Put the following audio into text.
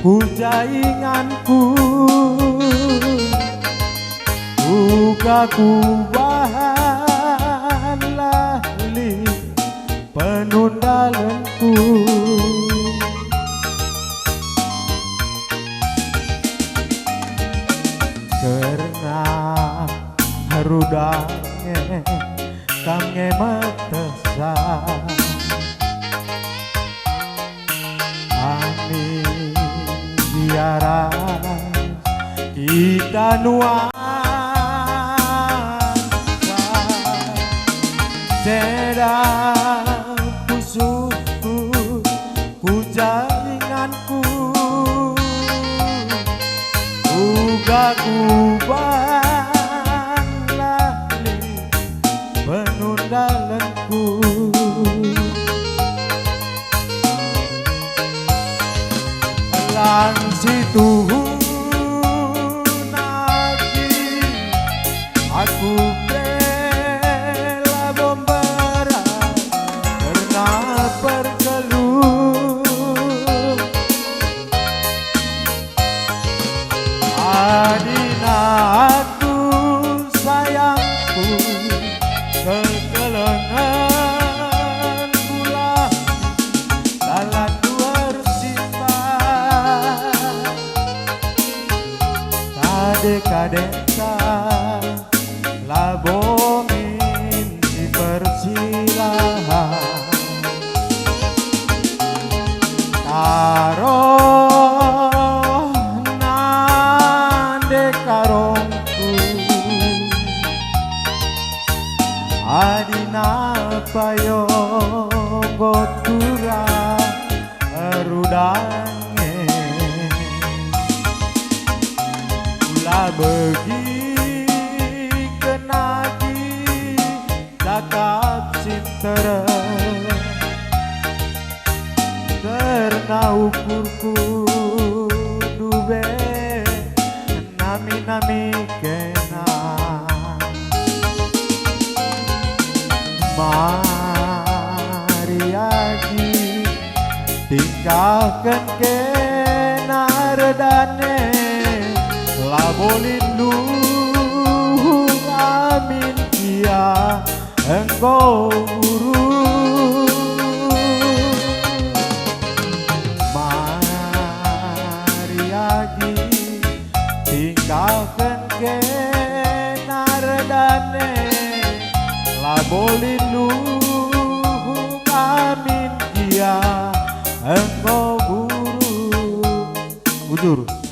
Pujainganku Uga ku bahan lahli penundalanku Karena harudange kamnge metesa Amin biaran kita nuansa sedang pusuku pujainganku uga kuban lahli penundalanku lang situ nagi aku bela bombara karena pergeluh adina aku sayangku kekelengan pula dalam kadenta labomin di persilahan taruh nande karongku adina payo gotura erudange begi kenagi cakap sintere karena ukurku dube nami-nami kena mariagi tinggalkan kena redane labolin lu amin kia engkau guru mariagi tinggalkan kenardane labolin lu amin kia engkau guru bujur